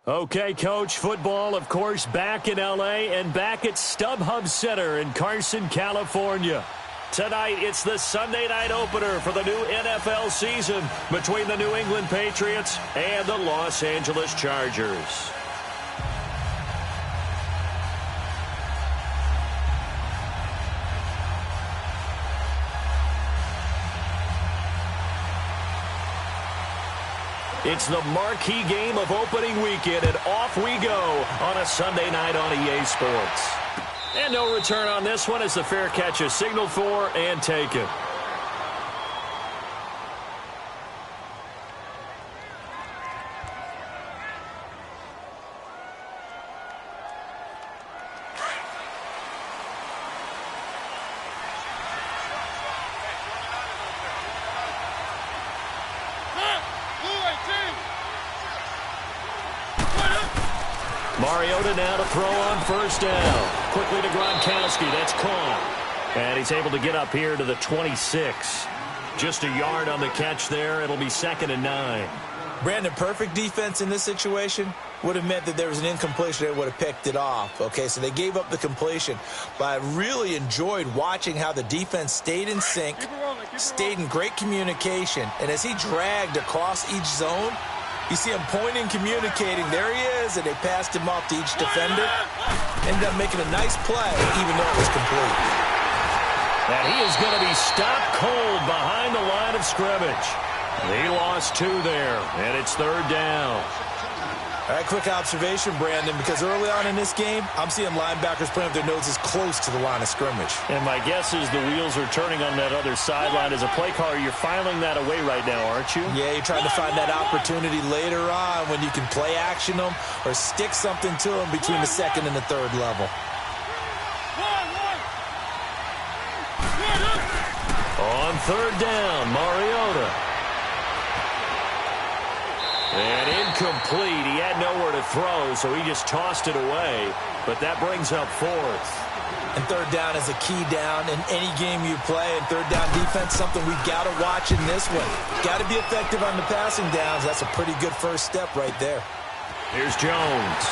Okay, Coach, football, of course, back in L.A. and back at StubHub Center in Carson, California. Tonight, it's the Sunday night opener for the new NFL season between the New England Patriots and the Los Angeles Chargers. It's the marquee game of opening weekend, and off we go on a Sunday night on EA Sports. And no return on this one as the fair catch is signaled for and taken. Mariota now to throw on first down. Quickly to Gronkowski. That's caught. And he's able to get up here to the 26. Just a yard on the catch there. It'll be 2nd and 9. Brandon, perfect defense in this situation would have meant that there was an incompletion. They would have picked it off. Okay, so they gave up the completion. But I really enjoyed watching how the defense stayed in sync, stayed in great communication. And as he dragged across each zone, you see him pointing, communicating. There he is, and they passed him off to each defender. Ended up making a nice play, even though it was complete. And he is going to be stopped cold behind the line of scrimmage. He lost 2 there, and it's 3rd down. All right, quick observation, Brandon, because early on in this game, I'm seeing linebackers playing with their noses close to the line of scrimmage. And my guess is the wheels are turning on that other sideline. As a play caller, you're filing that away right now, aren't you? Yeah, you're trying to find that opportunity later on when you can play action them or stick something to them between the 2nd and the 3rd level. On 3rd down, Mariota. And incomplete. He had nowhere to throw, so he just tossed it away. But that brings up 4th. And 3rd down is a key down in any game you play. And 3rd down defense, something we've got to watch in this one. Got to be effective on the passing downs. That's a pretty good first step right there. Here's Jones.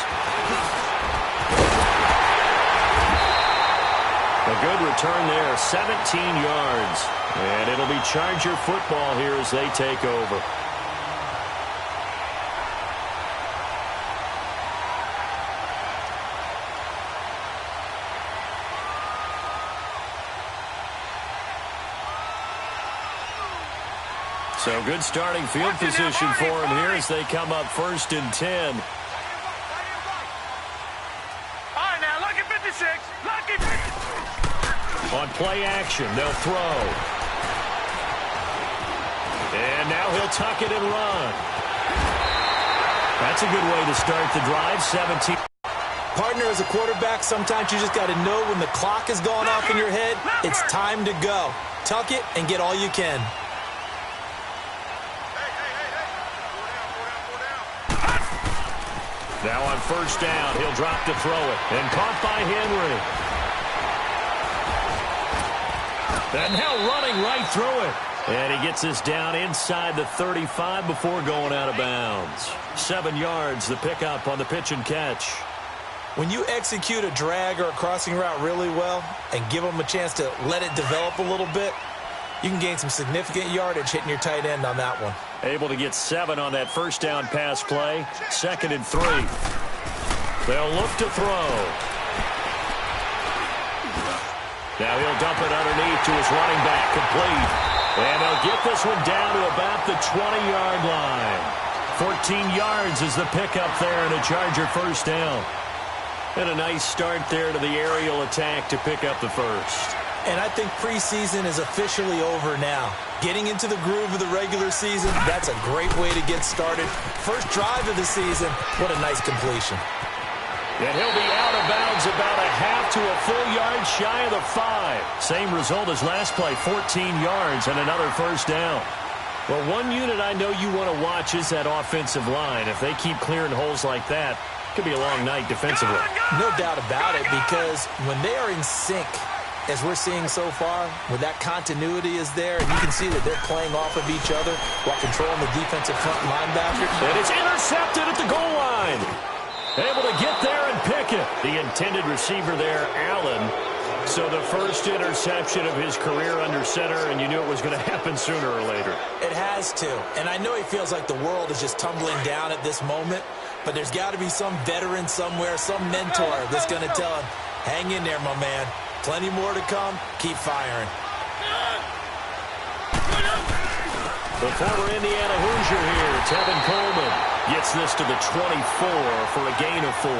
A good return there, 17 yards. And it'll be Charger football here as they take over. So good starting field position for him here as they come up 1st and 10. All right, now, lucky 56. Lucky 56. On play action, they'll throw. And now he'll tuck it and run. That's a good way to start the drive, 17. Partner, as a quarterback, sometimes you just got to know when the clock is going off in your head, it's time to go. Tuck it and get all you can. Now on 1st down, he'll drop to throw it. And caught by Henry. And now running right through it. And he gets this down inside the 35 before going out of bounds. 7 yards, the pickup on the pitch and catch. When you execute a drag or a crossing route really well and give them a chance to let it develop a little bit, you can gain some significant yardage hitting your tight end on that one. Able to get 7 on that 1st down pass play. 2nd and 3. They'll look to throw. Now he'll dump it underneath to his running back, complete. And they'll get this one down to about the 20-yard line. 14 yards is the pickup there and a Charger 1st down. And a nice start there to the aerial attack to pick up the 1st. And I think preseason is officially over now. Getting into the groove of the regular season, that's a great way to get started. First drive of the season, what a nice completion. And he'll be out of bounds about a half to a full yard shy of the 5. Same result as last play, 14 yards and another 1st down. Well, one unit I know you want to watch is that offensive line. If they keep clearing holes like that, it could be a long night defensively. No doubt about it, because when they are in sync, as we're seeing so far, where that continuity is there, and you can see that they're playing off of each other while controlling the defensive front linebacker. And it's intercepted at the goal line. Able to get there and pick it. The intended receiver there, Allen. So the first interception of his career under center, and you knew it was going to happen sooner or later. It has to. And I know he feels like the world is just tumbling down at this moment, but there's got to be some veteran somewhere, some mentor that's going to tell him, hang in there, my man. Plenty more to come. Keep firing. The former Indiana Hoosier here, Tevin Coleman, gets this to the 24 for a gain of 4.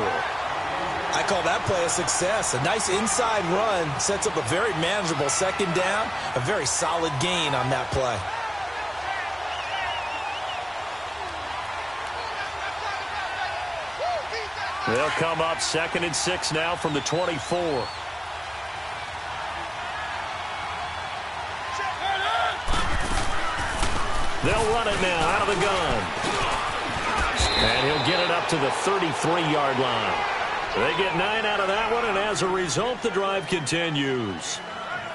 I call that play a success. A nice inside run sets up a very manageable second down. A very solid gain on that play. They'll come up 2nd and 6 now from the 24. They'll run it now out of the gun. And he'll get it up to the 33-yard line. They get 9 out of that one, and as a result, the drive continues.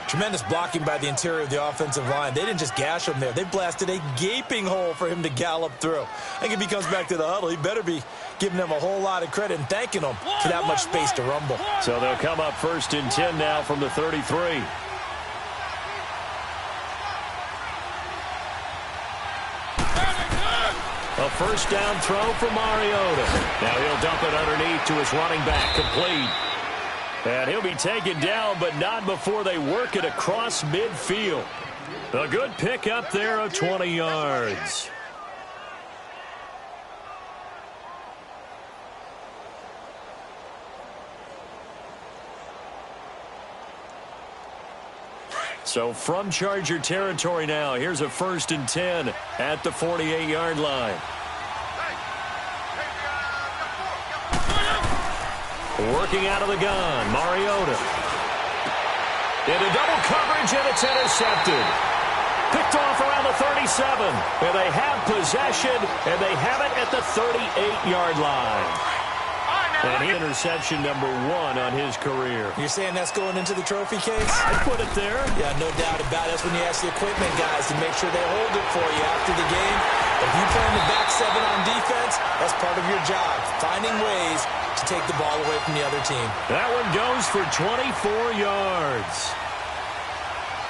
Tremendous blocking by the interior of the offensive line. They didn't just gash him there. They blasted a gaping hole for him to gallop through. I think if he comes back to the huddle, he better be giving them a whole lot of credit and thanking them for that much space to rumble. So they'll come up 1st and 10 now from the 33. A first down throw for Mariota. Now he'll dump it underneath to his running back, complete. And he'll be taken down, but not before they work it across midfield. A good pickup there of 20 yards. So from Charger territory now, here's a 1st and 10 at the 48-yard line. Working out of the gun, Mariota. Into double coverage, and it's intercepted. Picked off around the 37. And they have possession, and they have it at the 38-yard line. And interception number 1 on his career. You're saying that's going into the trophy case? I'd put it there. Yeah, no doubt about it. That's when you ask the equipment guys to make sure they hold it for you after the game. If you play in the back 7 on defense, that's part of your job, finding ways to take the ball away from the other team. That one goes for 24 yards.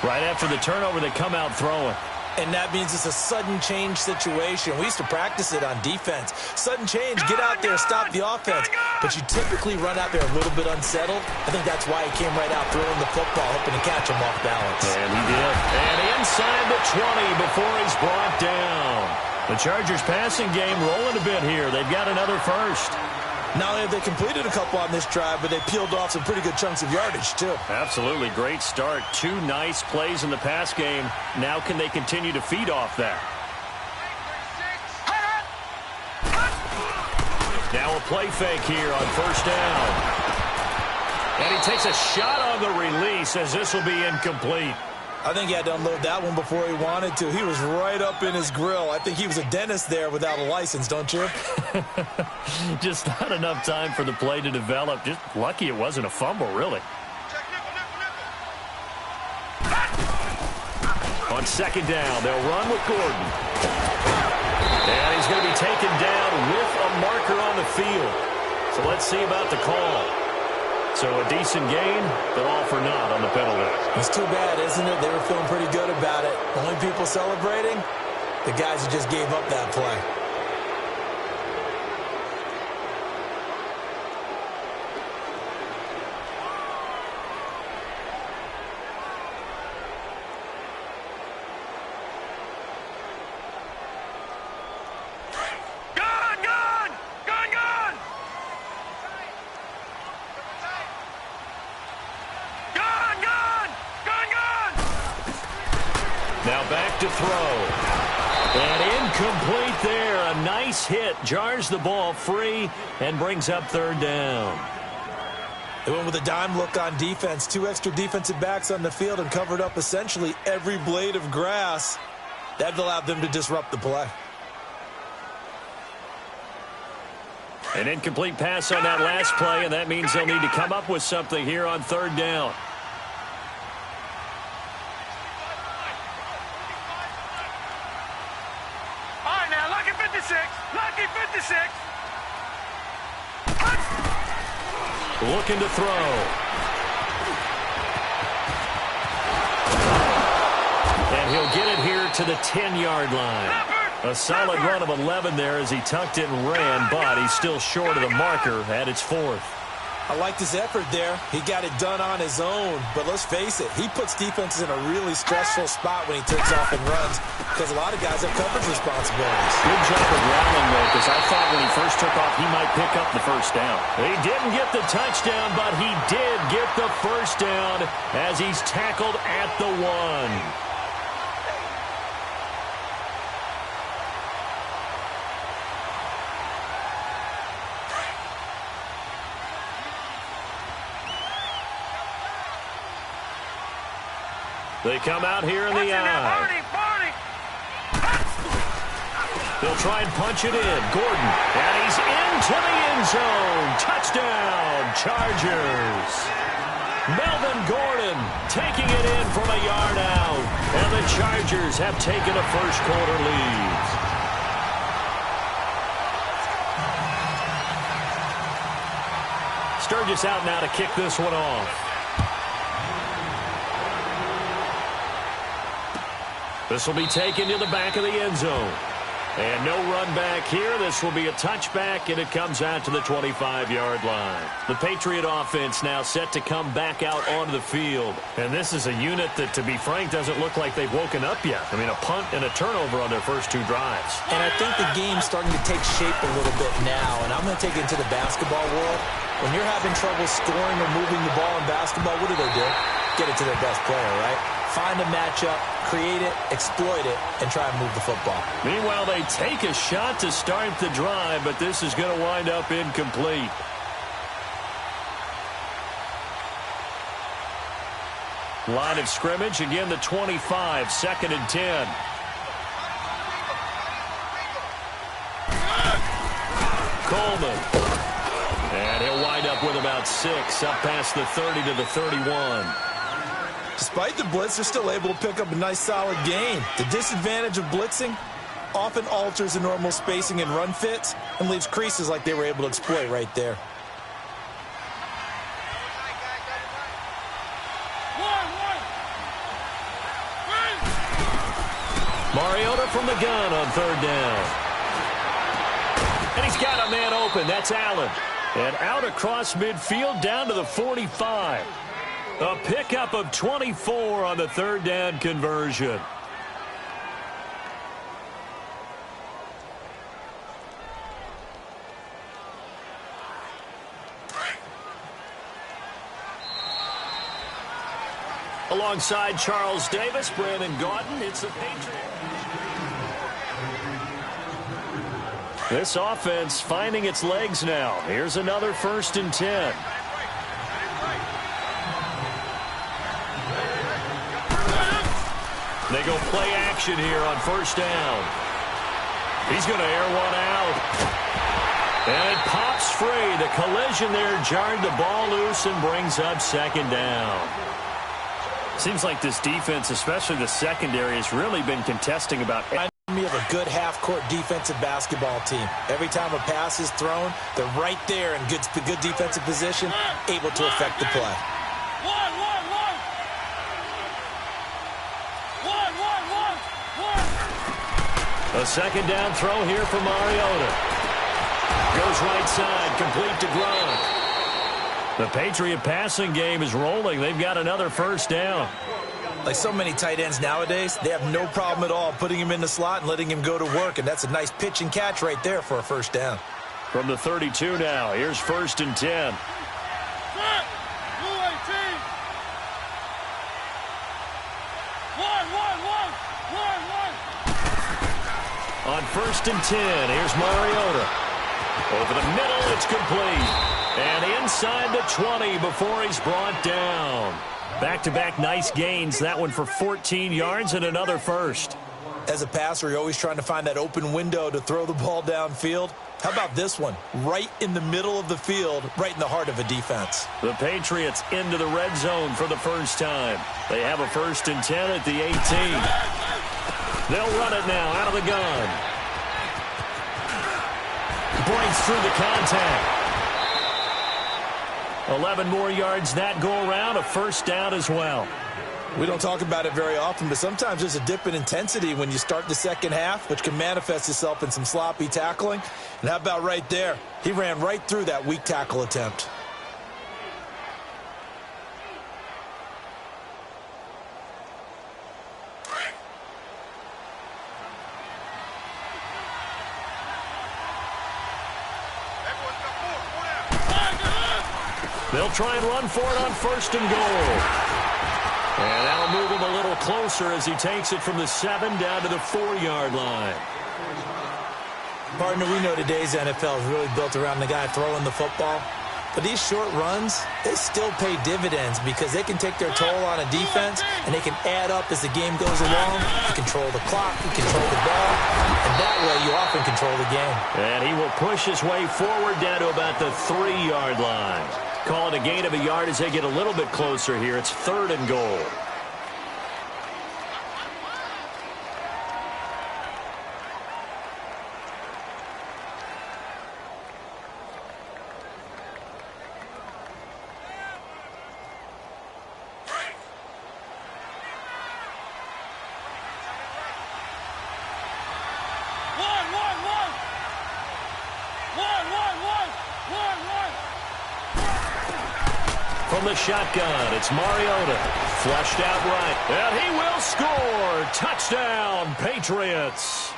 Right after the turnover, they come out throwing. And that means it's a sudden change situation. We used to practice it on defense. Sudden change, get out there, stop the offense. But you typically run out there a little bit unsettled. I think that's why he came right out throwing the football, hoping to catch him off balance. And he did. And inside the 20 before he's brought down. The Chargers passing game rolling a bit here. They've got another first. Not only have they completed a couple on this drive, but they peeled off some pretty good chunks of yardage, too. Absolutely. Great start. 2 nice plays in the pass game. Now can they continue to feed off that? Now a play fake here on 1st down. And he takes a shot on the release as this will be incomplete. I think he had to unload that one before he wanted to. He was right up in his grill. I think he was a dentist there without a license, don't you? Just not enough time for the play to develop. Just lucky it wasn't a fumble, really. On 2nd down, they'll run with Gordon. And he's going to be taken down with a marker on the field. So let's see about the call. So a decent gain, but all for naught on the penalty. It's too bad, isn't it? They were feeling pretty good about it. Only people celebrating, the guys who just gave up that play. Now back to throw. And incomplete there. A nice hit. Jars the ball free and brings up 3rd down. They went with a dime look on defense. 2 extra defensive backs on the field and covered up essentially every blade of grass. That allowed them to disrupt the play. An incomplete pass on that last play, and that means they'll need to come up with something here on 3rd down. 56. Lucky 56. Looking to throw. And he'll get it here to the 10-yard line. A solid run of 11 there as he tucked it and ran, but he's still short of the marker at its 4th. I liked his effort there. He got it done on his own. But let's face it, he puts defenses in a really stressful spot when he takes off and runs because a lot of guys have coverage responsibilities. Good job of rallying, though, because I thought when he first took off, he might pick up the first down. He didn't get the touchdown, but he did get the first down as he's tackled at the 1. They come out here in the eye. They'll try and punch it in. Gordon, and he's into the end zone. Touchdown, Chargers. Melvin Gordon taking it in from a yard out. And the Chargers have taken a first-quarter lead. Sturgis out now to kick this one off. This will be taken to the back of the end zone. And no run back here. This will be a touchback, and it comes out to the 25-yard line. The Patriot offense now set to come back out onto the field. And this is a unit that, to be frank, doesn't look like they've woken up yet. I mean, a punt and a turnover on their first 2 drives. And I think the game's starting to take shape a little bit now. And I'm going to take it into the basketball world. When you're having trouble scoring or moving the ball in basketball, what do? Get it to their best player, right? Find a matchup, create it, exploit it, and try and move the football. Meanwhile, they take a shot to start the drive, but this is going to wind up incomplete. Line of scrimmage, again the 25, 2nd and 10. Coleman. And he'll wind up with about 6, up past the 30 to the 31. Despite the blitz, they're still able to pick up a nice, solid gain. The disadvantage of blitzing often alters the normal spacing and run fits and leaves creases like they were able to exploit right there. Mariota from the gun on 3rd down. And he's got a man open. That's Allen. And out across midfield down to the 45. A pickup of 24 on the 3rd down conversion. Alongside Charles Davis, Brandon Gaudin, it's the Patriots. This offense finding its legs now. Here's another 1st and 10. They go play action here on 1st down. He's going to air one out. And it pops free. The collision there jarred the ball loose and brings up 2nd down. Seems like this defense, especially the secondary, has really been contesting about me of a good half-court defensive basketball team. Every time a pass is thrown, they're right there in good defensive position, able to affect the play. A 2nd down throw here for Mariota. Goes right side, complete to Gronk. The Patriot passing game is rolling. They've got another 1st down. Like so many tight ends nowadays, they have no problem at all putting him in the slot and letting him go to work, and that's a nice pitch and catch right there for a 1st down. From the 32 now, here's 1st and 10. On 1st and 10, here's Mariota. Over the middle, it's complete. And inside the 20 before he's brought down. Back-to-back nice gains. That one for 14 yards and another 1st. As a passer, you're always trying to find that open window to throw the ball downfield. How about this one? Right in the middle of the field, right in the heart of a defense. The Patriots into the red zone for the first time. They have a 1st and 10 at the 18. They'll run it now out of the gun. Breaks through the contact. 11 more yards that go around, a first down as well. We don't talk about it very often, but sometimes there's a dip in intensity when you start the second half, which can manifest itself in some sloppy tackling. And how about right there? He ran right through that weak tackle attempt. They'll try and run for it on first and goal. And that'll move him a little closer as he takes it from the 7 down to the 4-yard line. Partner, we know today's NFL is really built around the guy throwing the football. But these short runs, they still pay dividends because they can take their toll on a defense and they can add up as the game goes along. You control the clock, you control the ball, and that way you often control the game. And he will push his way forward down to about the 3-yard line. Call it a gain of a yard as they get a little bit closer here. It's 3rd and goal. From the shotgun, it's Mariota. Flushed out right. And he will score. Touchdown, Patriots.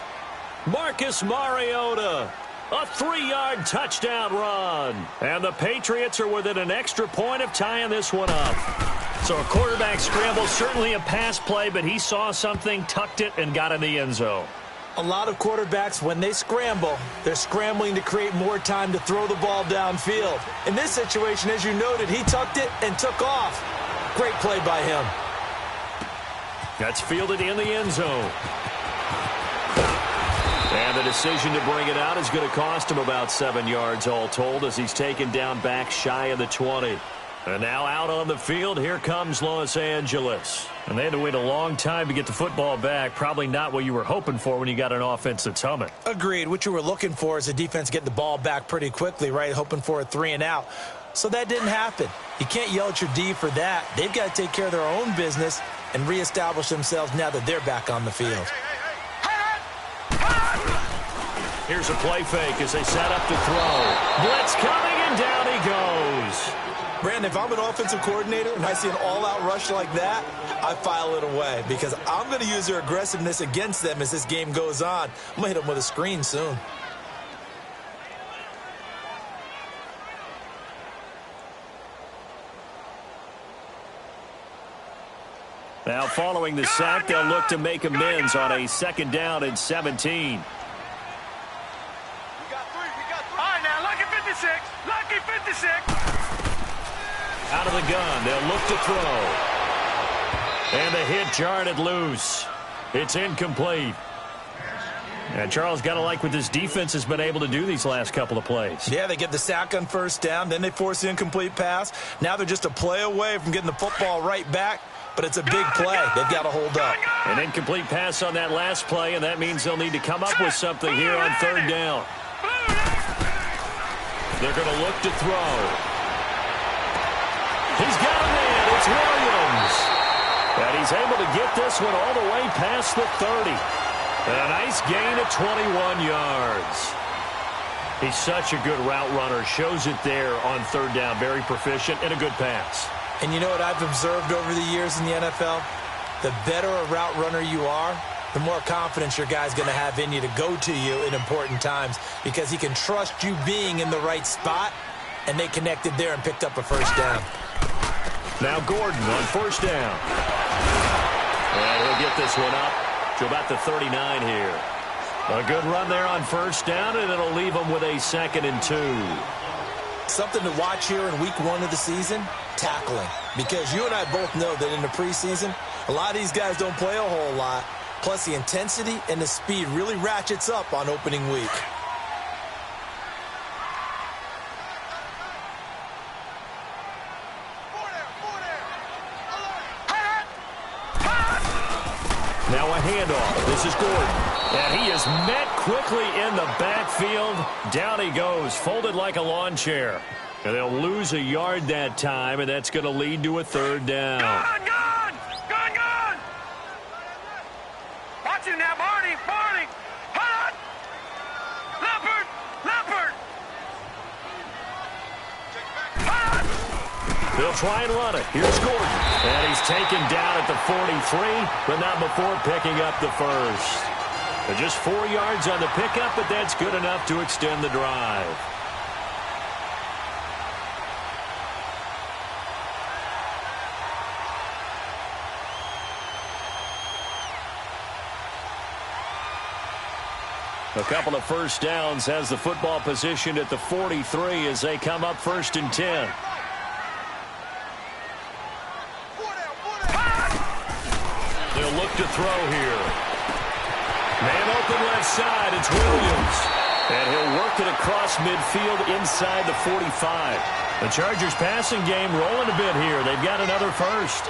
Marcus Mariota. A 3-yard touchdown run. And the Patriots are within an extra point of tying this one up. So a quarterback scramble, certainly a pass play, but he saw something, tucked it, and got in the end zone. A lot of quarterbacks, when they scramble, they're scrambling to create more time to throw the ball downfield. In this situation, as you noted, he tucked it and took off. Great play by him. That's fielded in the end zone. And the decision to bring it out is going to cost him about 7 yards all told as he's taken down back shy of the 20. And now out on the field, here comes Los Angeles. And they had to wait a long time to get the football back. Probably not what you were hoping for when you got an offense that's humming. Agreed. What you were looking for is the defense get the ball back pretty quickly, right? Hoping for a 3 and out. So that didn't happen. You can't yell at your D for that. They've got to take care of their own business and reestablish themselves now that they're back on the field. Here's a play fake as they set up to throw. Blitz coming, and down he goes. Brandon, if I'm an offensive coordinator and I see an all-out rush like that, I file it away because I'm going to use their aggressiveness against them as this game goes on. I'm going to hit them with a screen soon. Now following the sack, they'll look to make amends on a 2nd down and 17. Lucky 56. Out of the gun, they'll look to throw. And the hit jarred it loose. It's incomplete. And Charles, got to like what this defense has been able to do these last couple of plays. Yeah, they get the sack on 1st down, then they force the incomplete pass. Now they're just a play away from getting the football right back, but it's a big play. They've got to hold up. An incomplete pass on that last play, and that means they'll need to come up with something here on 3rd down. They're going to look to throw. He's got a man. It's Williams. And he's able to get this one all the way past the 30. A nice gain of 21 yards. He's such a good route runner. Shows it there on 3rd down. Very proficient and a good pass. And you know what I've observed over the years in the NFL? The better a route runner you are, the more confidence your guy's going to have in you to go to you in important times because he can trust you being in the right spot, and they connected there and picked up a 1st down. Now Gordon on 1st down. And he'll get this one up to about the 39 here. A good run there on 1st down, and it'll leave him with a 2nd and 2. Something to watch here in week 1 of the season, tackling. Because you and I both know that in the preseason, a lot of these guys don't play a whole lot. Plus, the intensity and the speed really ratchets up on opening week. Now a handoff. This is Gordon. And he is met quickly in the backfield. Down he goes, folded like a lawn chair. And they'll lose a yard that time, and that's going to lead to a third down. Gone! Watch him now, Barney! Hold on! Leopard! They'll try and run it. Here's Gordon. And he's taken down at the 43, but not before picking up the first. But just 4 yards on the pickup, but that's good enough to extend the drive. A couple of first downs has the football positioned at the 43 as they come up 1st and 10. They'll look to throw here. Man open left side, it's Williams. And he'll work it across midfield inside the 45. The Chargers passing game rolling a bit here. They've got another first.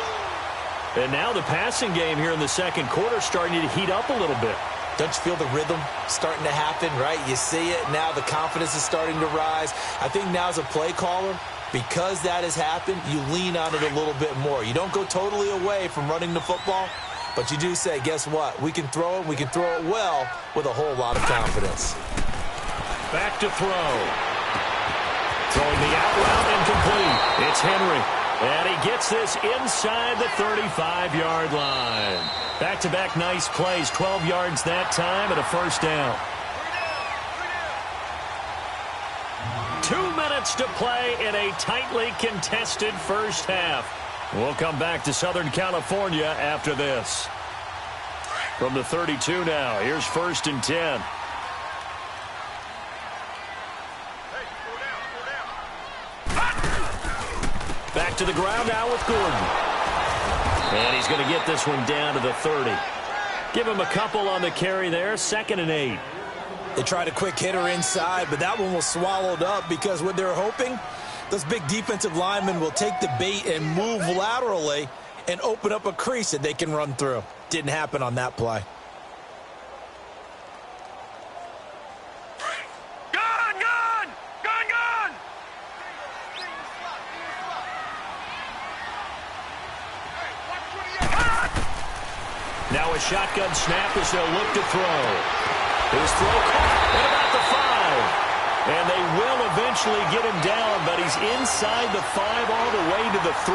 And now the passing game here in the second quarter starting to heat up a little bit. Don't you feel the rhythm starting to happen, right? You see it. Now the confidence is starting to rise. I think now as a play caller, because that has happened, you lean on it a little bit more. You don't go totally away from running the football, but you do say, guess what? We can throw it. We can throw it well with a whole lot of confidence. Back to throw. Throwing the out route incomplete. It's Henry. And he gets this inside the 35-yard line. Back-to-back nice plays, 12 yards that time and a first down. 2 minutes to play in a tightly contested first half. We'll come back to Southern California after this. From the 32 now, here's 1st and 10. Back to the ground now with Gordon. And he's going to get this one down to the 30. Give him a couple on the carry there. 2nd and 8. They tried a quick hitter inside, but that one was swallowed up because what they're hoping, those big defensive linemen will take the bait and move laterally and open up a crease that they can run through. Didn't happen on that play. Now a shotgun snap as they'll look to throw. His throw caught at about the 5. And they will eventually get him down, but he's inside the 5 all the way to the 3.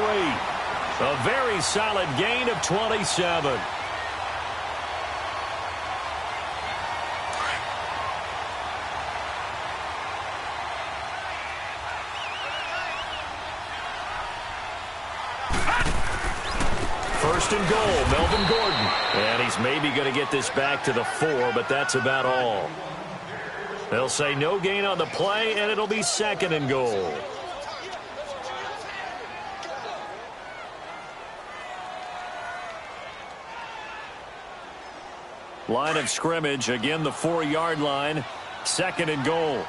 A very solid gain of 27. First and goal, Melvin Gordon. And he's maybe going to get this back to the 4, but that's about all. They'll say no gain on the play, and it'll be 2nd and goal. Line of scrimmage, again the 4-yard line, 2nd and goal.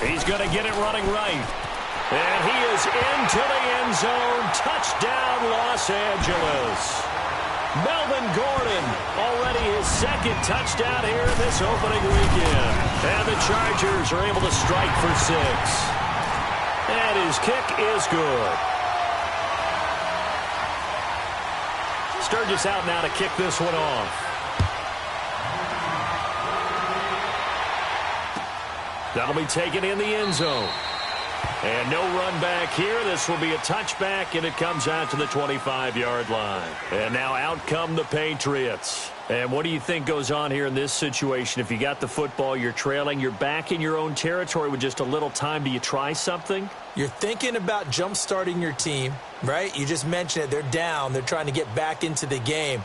He's going to get it running right. And he is into the end zone. Touchdown, Los Angeles. Melvin Gordon, already his 2nd touchdown here this opening weekend. And the Chargers are able to strike for 6. And his kick is good. Sturgis out now to kick this one off. That'll be taken in the end zone. And no run back here. This will be a touchback, and it comes out to the 25-yard line. And now out come the Patriots. And what do you think goes on here in this situation? If you got the football, you're trailing, you're back in your own territory with just a little time. Do you try something? You're thinking about jump-starting your team, right? You just mentioned it. They're down. They're trying to get back into the game.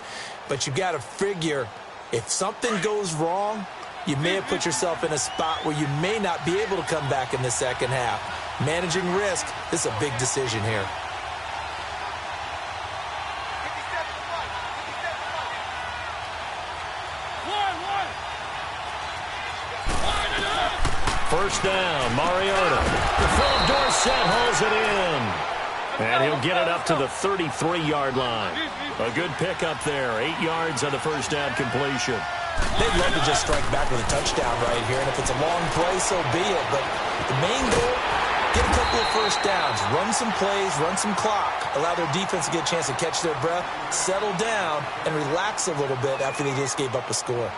But you've got to figure if something goes wrong, you may have put yourself in a spot where you may not be able to come back in the second half. Managing risk, this is a big decision here. First down, Mariota. Philip Dorsett holds it in. And he'll get it up to the 33-yard line. A good pickup there. 8 yards on the first down completion. They'd love to just strike back with a touchdown right here. And if it's a long play, so be it. But the main goal, get a couple of first downs. Run some plays, run some clock. Allow their defense to get a chance to catch their breath, settle down, and relax a little bit after they just gave up a score.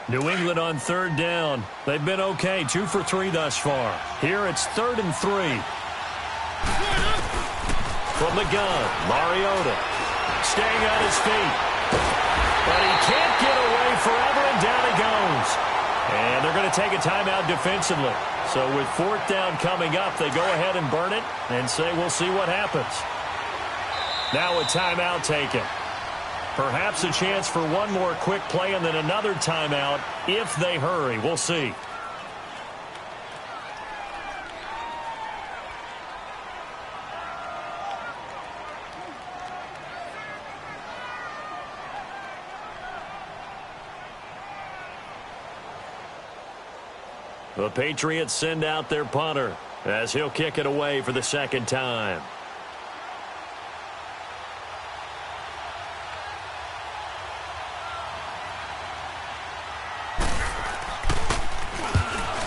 New England on third down. They've been okay, 2 for 3 thus far. Here it's 3rd and 3. From the gun, Mariota staying on his feet. But he can't get away forever, and down he goes. And they're going to take a timeout defensively. So with 4th down coming up, they go ahead and burn it and say we'll see what happens. Now a timeout taken. Perhaps a chance for one more quick play and then another timeout if they hurry. We'll see. The Patriots send out their punter as he'll kick it away for the second time.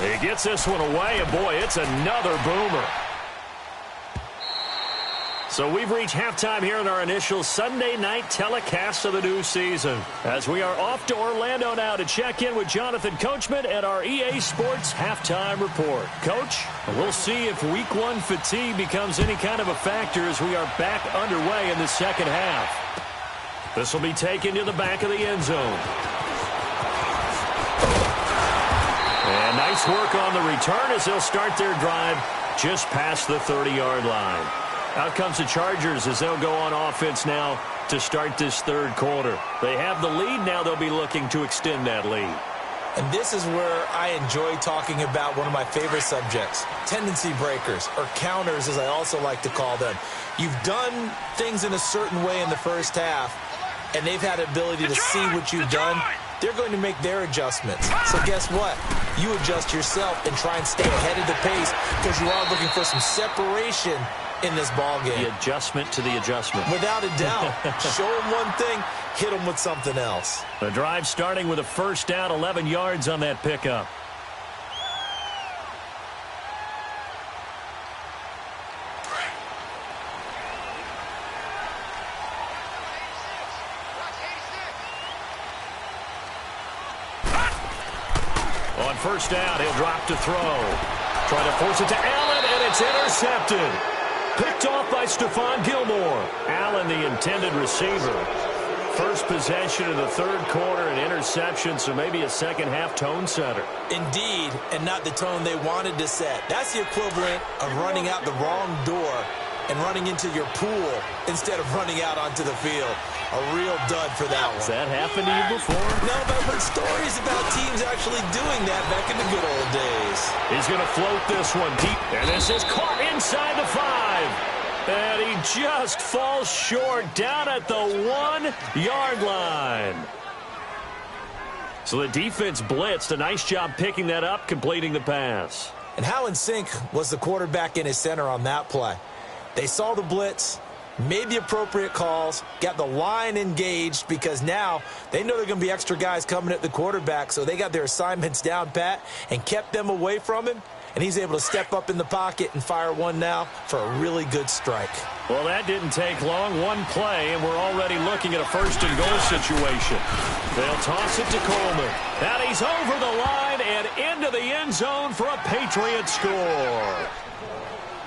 He gets this one away, and boy, it's another boomer. So we've reached halftime here in our initial Sunday night telecast of the new season, as we are off to Orlando now to check in with Jonathan Coachman at our EA Sports Halftime Report. Coach, we'll see if Week 1 fatigue becomes any kind of a factor as we are back underway in the second half. This will be taken to the back of the end zone. And nice work on the return as they'll start their drive just past the 30-yard line. Out comes the Chargers as they'll go on offense now to start this third quarter. They have the lead. Now they'll be looking to extend that lead. And this is where I enjoy talking about one of my favorite subjects, tendency breakers, or counters as I also like to call them. You've done things in a certain way in the first half, and they've had the ability to see what you've done. They're going to make their adjustments. So guess what? You adjust yourself and try and stay ahead of the pace because you are looking for some separation in this ball game. The adjustment to the adjustment. Without a doubt. Show them one thing, hit them with something else. The drive starting with a first down, 11 yards on that pickup. On first down, he'll drop to throw. Trying to force it to Allen, and it's intercepted. Picked off by Stephon Gilmore. Allen, the intended receiver. First possession of the third quarter, an interception, so maybe a second-half tone setter. Indeed, and not the tone they wanted to set. That's the equivalent of running out the wrong door and running into your pool instead of running out onto the field. A real dud for that one. Has that happened to you before? No, but I've heard stories about teams actually doing that back in the good old days. He's going to float this one deep, and this is caught inside the 5. And he just falls short down at the 1-yard line. So the defense blitzed. A nice job picking that up, completing the pass. And how in sync was the quarterback in his center on that play? They saw the blitz, made the appropriate calls, got the line engaged because now they know there are going to be extra guys coming at the quarterback, so they got their assignments down pat and kept them away from him, and he's able to step up in the pocket and fire one now for a really good strike. Well, that didn't take long. One play, and we're already looking at a first-and-goal situation. They'll toss it to Coleman. And he's over the line and into the end zone for a Patriot score.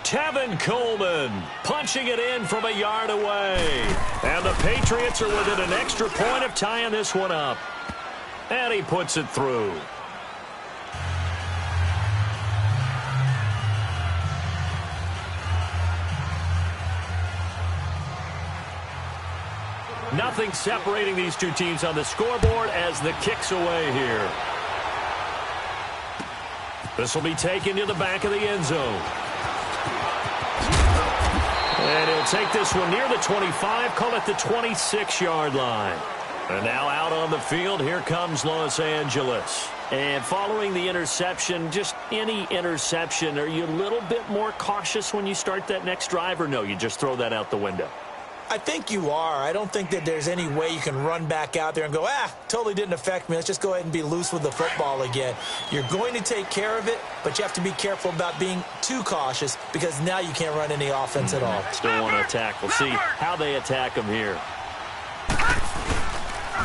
Tevin Coleman punching it in from a yard away. And the Patriots are within an extra point of tying this one up. And he puts it through. Nothing separating these two teams on the scoreboard as the kick's away here. This will be taken to the back of the end zone. And he'll take this one near the 25, call it the 26-yard line. And now out on the field, here comes Los Angeles. And following the interception, just any interception, are you a little bit more cautious when you start that next drive, or no, you just throw that out the window? I think you are. I don't think that there's any way you can run back out there and go, totally didn't affect me. Let's just go ahead and be loose with the football again. You're going to take care of it, but you have to be careful about being too cautious because now you can't run any offense at all. Still want to attack. We'll see how they attack him here.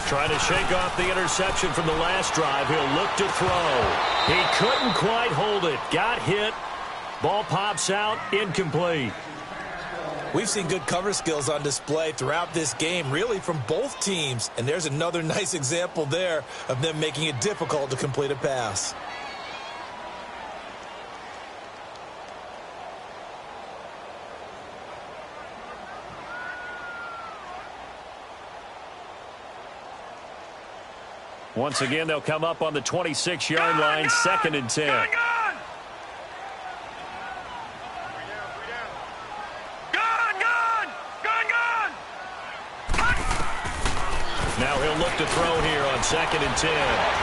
Trying to shake off the interception from the last drive. He'll look to throw. He couldn't quite hold it. Got hit. Ball pops out. Incomplete. We've seen good cover skills on display throughout this game, really from both teams. And there's another nice example there of them making it difficult to complete a pass. Once again, they'll come up on the 26-yard line, 2nd and 10. Now he'll look to throw here on 2nd and 10.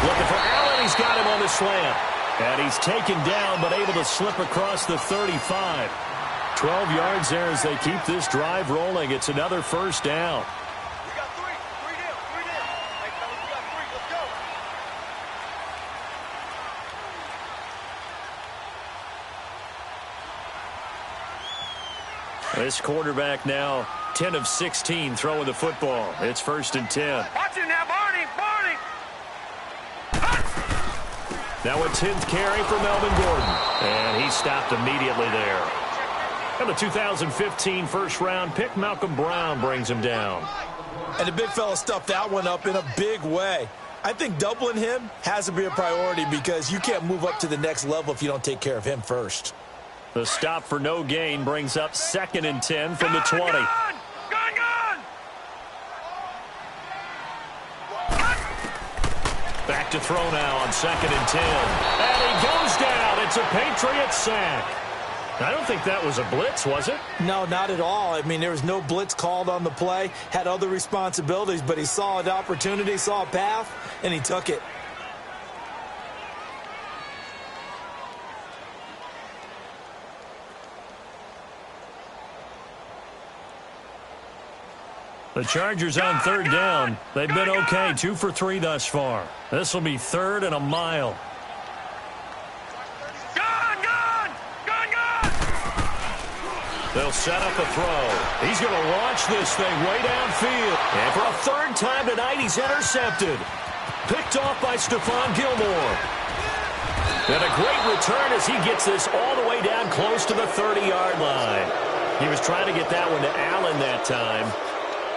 Looking for Allen. He's got him on the slant. And he's taken down, but able to slip across the 35. 12 yards there as they keep this drive rolling. It's another first down. We got three. Three down. Hey, fellas, we got three. Let's go. This quarterback now 10 of 16 throwing the football. It's 1st and 10. Watch it now, Barney. Now a 10th carry for Melvin Gordon. And he stopped immediately there. And the 2015 first-round pick, Malcolm Brown, brings him down. And the big fella stuffed that one up in a big way. I think doubling him has to be a priority because you can't move up to the next level if you don't take care of him first. The stop for no gain brings up 2nd and 10 from the 20. Gone. Back to throw now on 2nd and 10. And he goes down. It's a Patriot sack. I don't think that was a blitz, was it? No, not at all. I mean, there was no blitz called on the play. Had other responsibilities, but he saw an opportunity, saw a path, and he took it. The Chargers on 3rd down. They've been okay, 2 for 3 thus far. This will be 3rd and a mile. Gone. They'll set up a throw. He's going to launch this thing way downfield. And for a 3rd time tonight, he's intercepted. Picked off by Stephon Gilmore. And a great return as he gets this all the way down close to the 30-yard line. He was trying to get that one to Allen that time.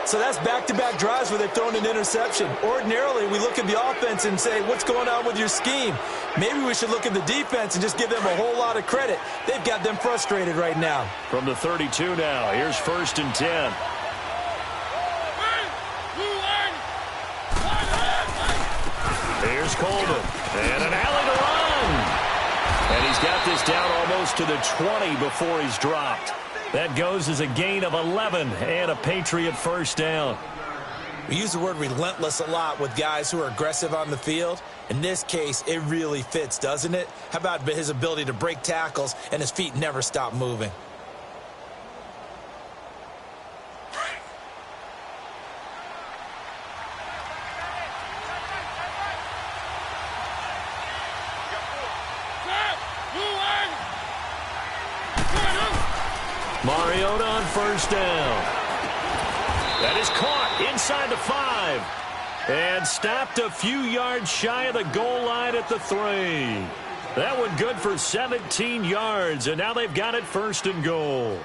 So that's back-to-back drives where they're throwing an interception. Ordinarily, we look at the offense and say, what's going on with your scheme? Maybe we should look at the defense and just give them a whole lot of credit. They've got them frustrated right now. From the 32 now, here's 1st and 10. Here's Coleman. And an alley to run. And he's got this down almost to the 20 before he's dropped. That goes as a gain of 11 and a Patriot first down. We use the word relentless a lot with guys who are aggressive on the field. In this case, it really fits, doesn't it? How about his ability to break tackles and his feet never stop moving? Mariota on 1st down. That is caught inside the 5. And stopped a few yards shy of the goal line at the 3. That one good for 17 yards. And now they've got it 1st and goal.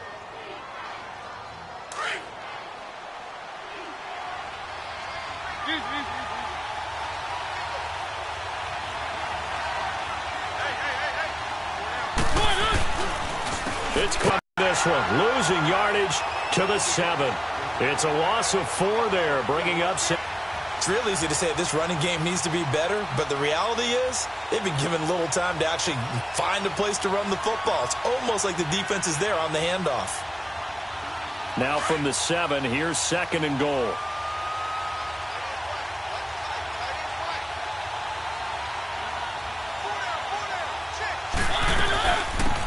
It's caught this one. Losing yardage to the 7. It's a loss of 4 there, bringing up 6. It's real easy to say this running game needs to be better, but the reality is they've been given little time to actually find a place to run the football. It's almost like the defense is there on the handoff. Now from the 7, here's 2nd and goal.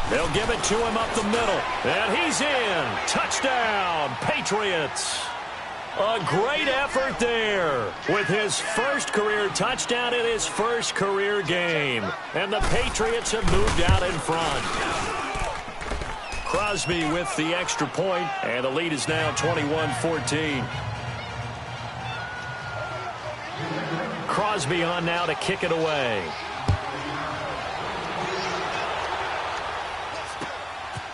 They'll give it to him up the middle, and he's in. Touchdown, Patriots. A great effort there with his first career touchdown in his first career game. And the Patriots have moved out in front. Crosby with the extra point, and the lead is now 21-14. Crosby on now to kick it away.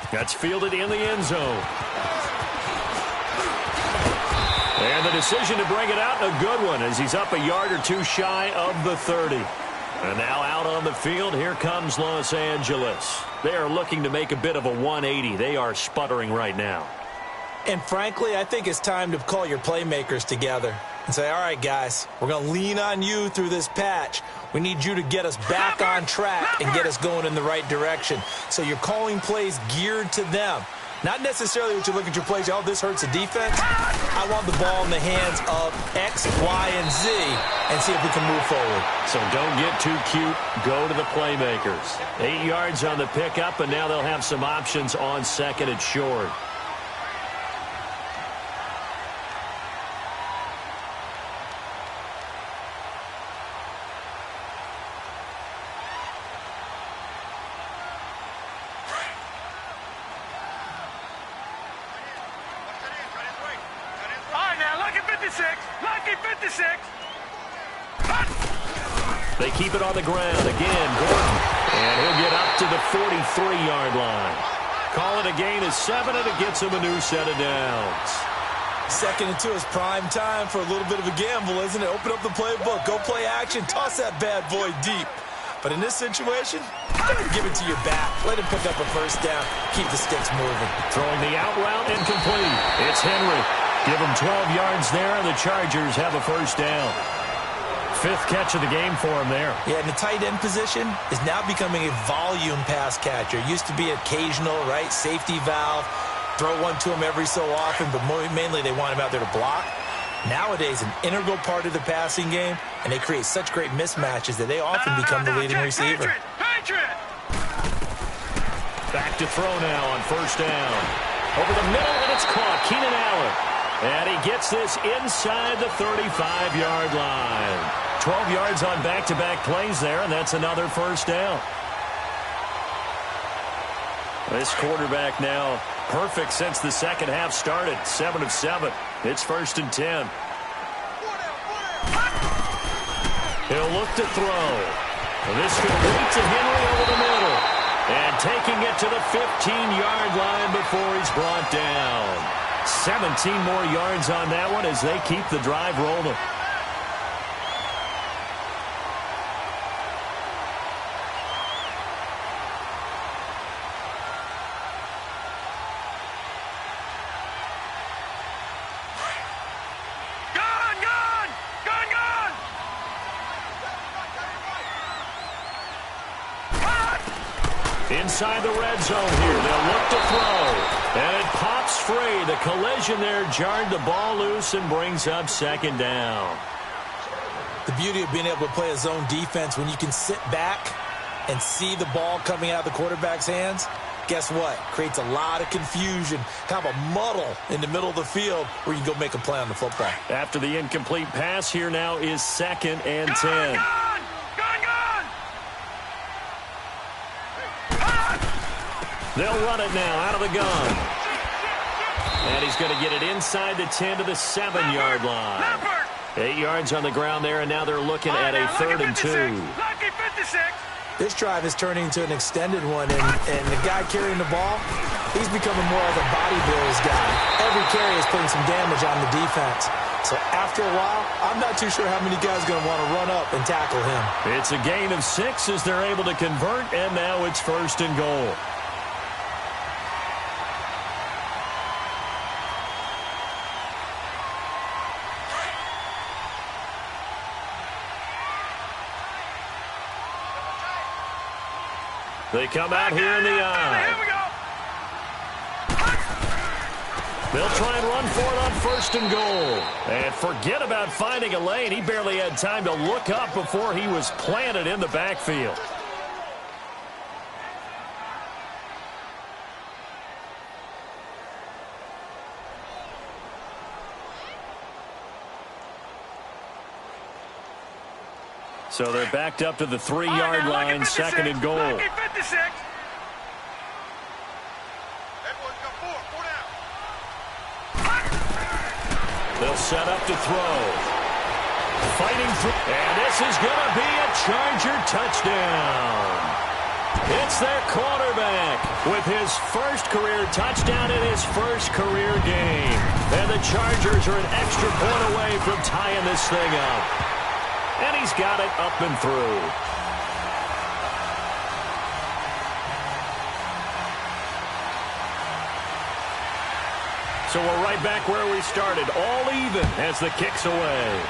That's fielded in the end zone. And the decision to bring it out, a good one, as he's up a yard or two shy of the 30. And now out on the field, here comes Los Angeles. They are looking to make a bit of a 180. They are sputtering right now. And frankly, I think it's time to call your playmakers together and say, all right, guys, we're going to lean on you through this patch. We need you to get us back on track and get us going in the right direction. So you're calling plays geared to them. Not necessarily what you look at your plays, oh, this hurts the defense. I want the ball in the hands of X, Y, and Z and see if we can move forward. So don't get too cute. Go to the playmakers. 8 yards on the pickup, and now they'll have some options on 2nd and short. They keep it on the ground. Again, Gordon. And he'll get up to the 43-yard line. Call it a gain of 7, and it gets him a new set of downs. 2nd and 2 is prime time for a little bit of a gamble, isn't it? Open up the playbook. Go play action. Toss that bad boy deep. But in this situation, give it to your back. Let him pick up a first down. Keep the sticks moving. Throwing the out route, incomplete. It's Henry. Give him 12 yards there, and the Chargers have a first down. 5th catch of the game for him there. Yeah, and the tight end position is now becoming a volume pass catcher. Used to be occasional, right? Safety valve. Throw one to him every so often, but mainly they want him out there to block. Nowadays, an integral part of the passing game, and they create such great mismatches that they often become the leading receiver. Back to throw now on first down. Over the middle, and it's caught. Keenan Allen. And he gets this inside the 35-yard line. 12 yards on back-to-back plays there, and that's another first down. This quarterback now perfect since the second half started. 7 of 7. It's 1st and 10. He'll look to throw. And this could lead to Henry over the middle. And taking it to the 15-yard line before he's brought down. 17 more yards on that one as they keep the drive rolling. Inside the red zone here. They'll look to throw. And it pops free. The collision there jarred the ball loose and brings up 2nd down. The beauty of being able to play a zone defense when you can sit back and see the ball coming out of the quarterback's hands, guess what? Creates a lot of confusion, kind of a muddle in the middle of the field where you can go make a play on the football. After the incomplete pass, here now is 2nd and 10. They'll run it now out of the gun. And he's going to get it inside the 10 to the 7-yard line. 8 yards on the ground there, and now they're looking at a 3rd and 2. This drive is turning into an extended one, and the guy carrying the ball, he's becoming more of a body blows guy. Every carry is putting some damage on the defense. So after a while, I'm not too sure how many guys are going to want to run up and tackle him. It's a gain of 6 as they're able to convert, and now it's 1st and goal. They come out here in the eye. Here we go. They'll try and run for it on 1st and goal. And forget about finding a lane. He barely had time to look up before he was planted in the backfield. So they're backed up to the 3-yard line, 2nd and goal. Lucky 56. They'll set up to throw. Fighting through. And this is going to be a Charger touchdown. It's their quarterback with his first career touchdown in his first career game. And the Chargers are an extra point away from tying this thing up. And he's got it up and through. So we're right back where we started, all even as the kick's away.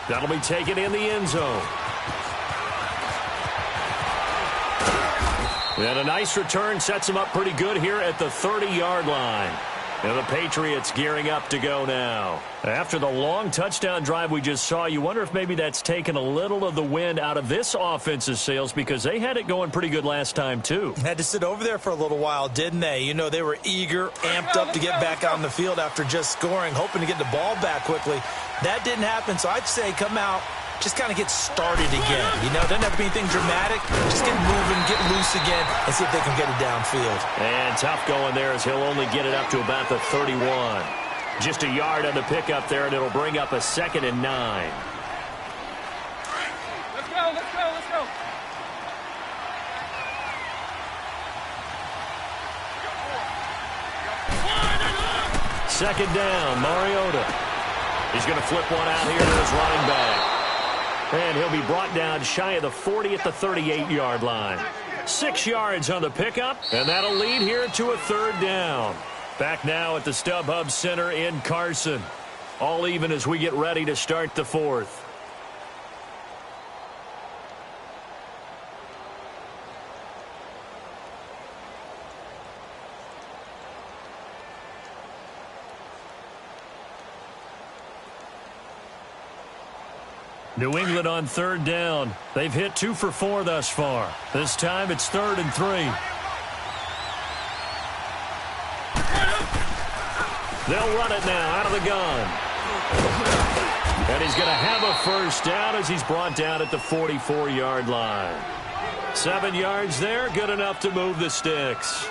That'll be taken in the end zone. And a nice return sets him up pretty good here at the 30-yard line. And the Patriots gearing up to go now. After the long touchdown drive we just saw, you wonder if maybe that's taken a little of the wind out of this offense's sails because they had it going pretty good last time, too. Had to sit over there for a little while, didn't they? You know, they were eager, amped up to get back on the field after just scoring, hoping to get the ball back quickly. That didn't happen, so I'd say come out, just kind of get started again. You know, doesn't have to be anything dramatic. Just get moving, get loose again, and see if they can get it downfield. And tough going there as he'll only get it up to about the 31. Just a yard on the pickup there, and it'll bring up a 2nd and 9. Let's go, let's go, let's go. 2nd down, Mariota. He's going to flip one out here to his running back. And he'll be brought down shy of the 40 at the 38-yard line. 6 yards on the pickup, and that'll lead here to a 3rd down. Back now at the StubHub Center in Carson. All even as we get ready to start the 4th. New England on 3rd down. They've hit 2 for 4 thus far. This time it's 3rd and 3. They'll run it now out of the gun. And he's going to have a 1st down as he's brought down at the 44-yard line. 7 yards there, good enough to move the sticks.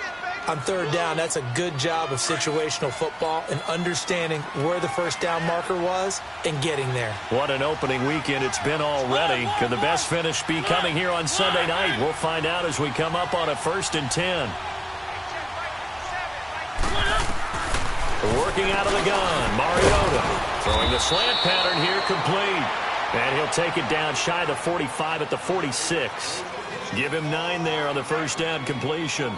On 3rd down, that's a good job of situational football and understanding where the 1st down marker was and getting there. What an opening weekend it's been already. Could the best finish be coming here on Sunday night? We'll find out as we come up on a 1st and 10. Working out of the gun, Mariota throwing the slant pattern here complete. And he'll take it down shy of the 45 at the 46. Give him 9 there on the 1st down completion.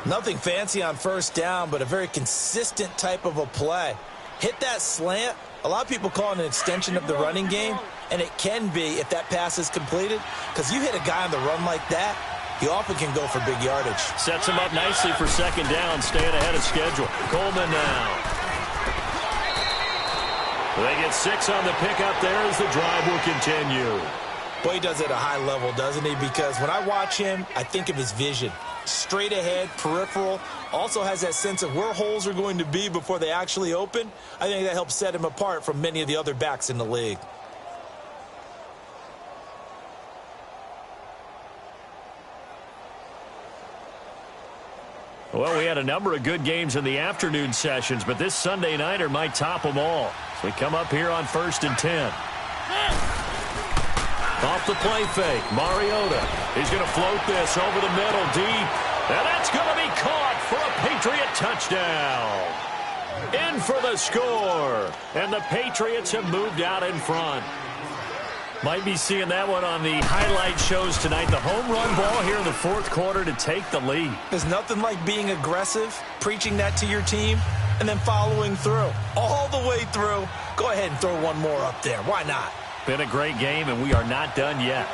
Nothing fancy on 1st down, but a very consistent type of a play. Hit that slant. A lot of people call it an extension of the running game, and it can be if that pass is completed, because you hit a guy on the run like that, you often can go for big yardage. Sets him up nicely for 2nd down, staying ahead of schedule. Coleman now. They get 6 on the pickup there as the drive will continue. Boy, he does it at a high level, doesn't he? Because when I watch him, I think of his vision. Straight ahead, peripheral, also has that sense of where holes are going to be before they actually open. I think that helps set him apart from many of the other backs in the league. Well, we had a number of good games in the afternoon sessions, but this Sunday nighter might top them all. So we come up here on 1st and 10. Off the play fake, Mariota. He's going to float this over the middle deep. And that's going to be caught for a Patriot touchdown. In for the score. And the Patriots have moved out in front. Might be seeing that one on the highlight shows tonight. The home run ball here in the 4th quarter to take the lead. There's nothing like being aggressive, preaching that to your team, and then following through. All the way through. Go ahead and throw one more up there. Why not? Been a great game, and we are not done yet.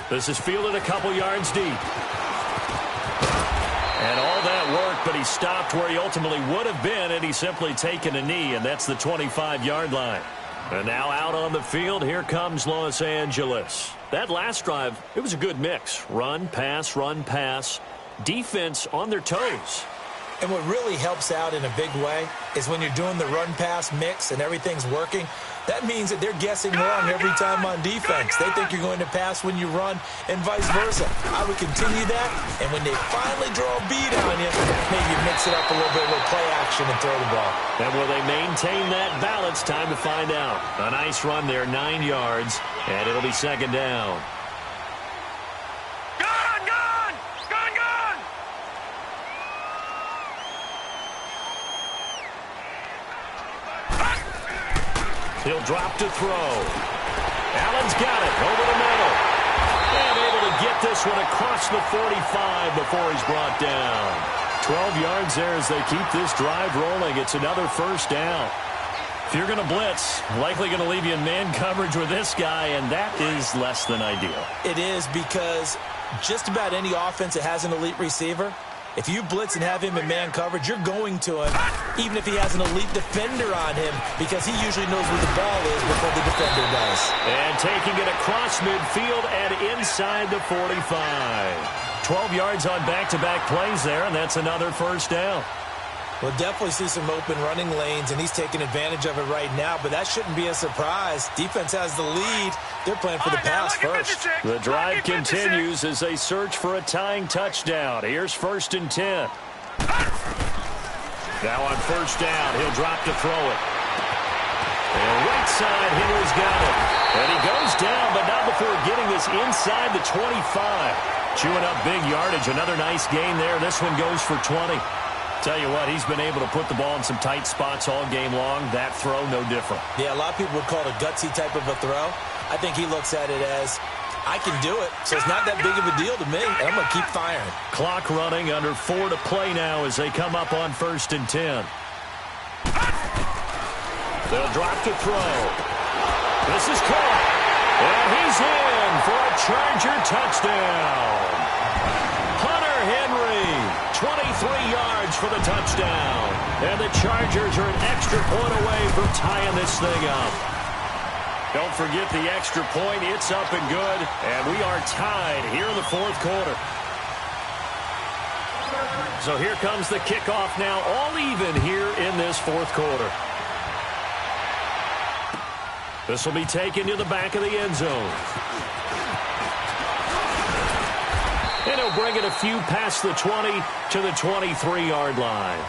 This is fielded a couple yards deep. And all that work, but he stopped where he ultimately would have been, and he's simply taken a knee, and that's the 25-yard line. And now out on the field, here comes Los Angeles. That last drive, it was a good mix. Run, pass, defense on their toes. And what really helps out in a big way is when you're doing the run-pass mix and everything's working, that means that they're guessing wrong every time on defense. They think you're going to pass when you run and vice versa. I would continue that, and when they finally draw a beat on you, maybe mix it up a little bit with play action and throw the ball. And will they maintain that balance? Time to find out. A nice run there, 9 yards, and it'll be second down. He'll drop to throw. Allen's got it over the middle. And able to get this one across the 45 before he's brought down. 12 yards there as they keep this drive rolling. It's another first down. If you're going to blitz, likely going to leave you in man coverage with this guy, and that is less than ideal. It is, because just about any offense that has an elite receiver, if you blitz and have him in man coverage, you're going to him, even if he has an elite defender on him, because he usually knows where the ball is before the defender does. And taking it across midfield and inside the 45. 12 yards on back-to-back plays there, and that's another first down. We'll definitely see some open running lanes, and he's taking advantage of it right now, but that shouldn't be a surprise. Defense has the lead. They're playing for the pass first. The drive continues as they search for a tying touchdown. Here's 1st and 10. Now on first down, he'll drop to throw it. And right side, Henry's got it. And he goes down, but not before getting this inside the 25. Chewing up big yardage. Another nice gain there. This one goes for 20. Tell you what, he's been able to put the ball in some tight spots all game long. That throw, no different. Yeah, a lot of people would call it a gutsy type of a throw. I think he looks at it as, I can do it, so it's not that big of a deal to me, and I'm going to keep firing. Clock running, under 4 to play now as they come up on 1st and 10. They'll drop to throw. This is caught, and he's in for a Charger touchdown. Hunter Henry, 23 yards for the touchdown. And the Chargers are an extra point away from tying this thing up. Don't forget the extra point. It's up and good. And we are tied here in the 4th quarter. So here comes the kickoff now, all even here in this 4th quarter. This will be taken to the back of the end zone. And he'll bring it a few past the 20 to the 23-yard line.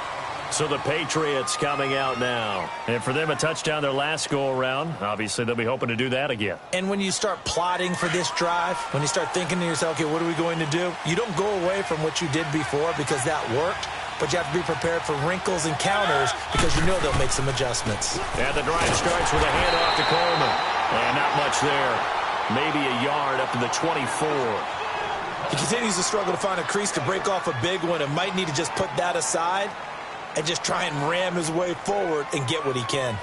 So the Patriots coming out now. And for them, a touchdown their last go-around. Obviously, they'll be hoping to do that again. And when you start plotting for this drive, when you start thinking to yourself, okay, what are we going to do? You don't go away from what you did before because that worked. But you have to be prepared for wrinkles and counters because you know they'll make some adjustments. And the drive starts with a handoff to Coleman. And not much there. Maybe a yard up to the 24. He continues to struggle to find a crease to break off a big one and might need to just put that aside and just try and ram his way forward and get what he can.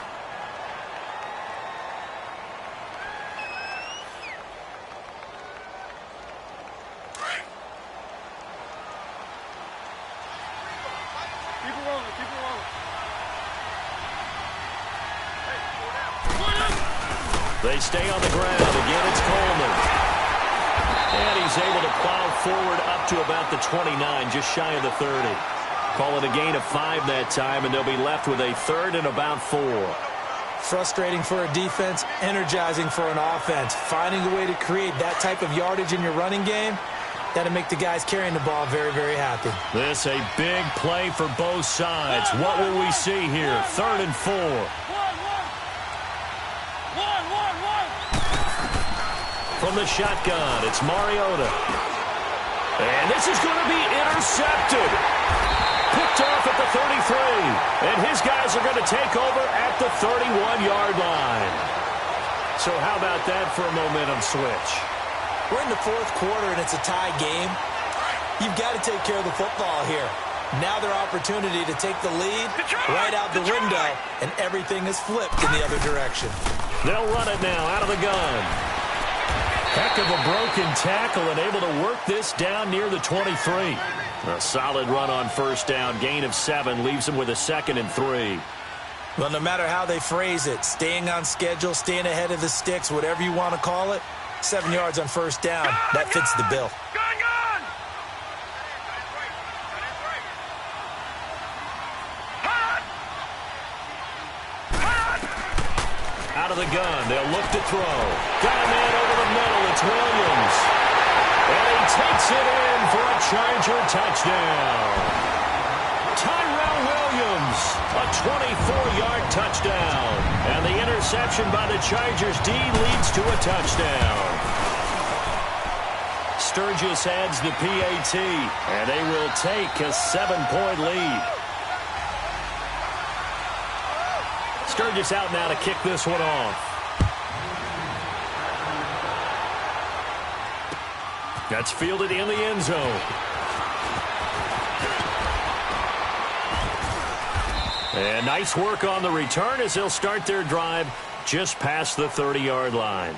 Keep it rolling, keep it rolling. They stay on the ground. Again, it's Coleman. And he's able to plow forward up to about the 29, just shy of the 30. Call it a gain of 5 that time, and they'll be left with a 3rd and about 4. Frustrating for a defense, energizing for an offense. Finding a way to create that type of yardage in your running game, that'll make the guys carrying the ball very, very happy. This a big play for both sides. What will we see here? 3rd and 4. From the shotgun, it's Mariota. And this is going to be intercepted. Picked off at the 33. And his guys are going to take over at the 31-yard line. So how about that for a momentum switch? We're in the 4th quarter, and it's a tie game. You've got to take care of the football here. Now their opportunity to take the lead right out the window, and everything is flipped in the other direction. They'll run it now out of the gun. Heck of a broken tackle and able to work this down near the 23. A solid run on first down. Gain of 7 leaves him with a 2nd and 3. Well, no matter how they phrase it, staying on schedule, staying ahead of the sticks, whatever you want to call it, 7 yards on first down, that fits the bill. Out of the gun, they'll look to throw. Got a man over the middle, it's Williams. And he takes it in for a Charger touchdown. Tyrell Williams, a 24-yard touchdown. And the interception by the Chargers D leads to a touchdown. Sturgis adds the PAT, and they will take a 7-point lead. Sturgis out now to kick this one off. That's fielded in the end zone. And nice work on the return as they'll start their drive just past the 30-yard line.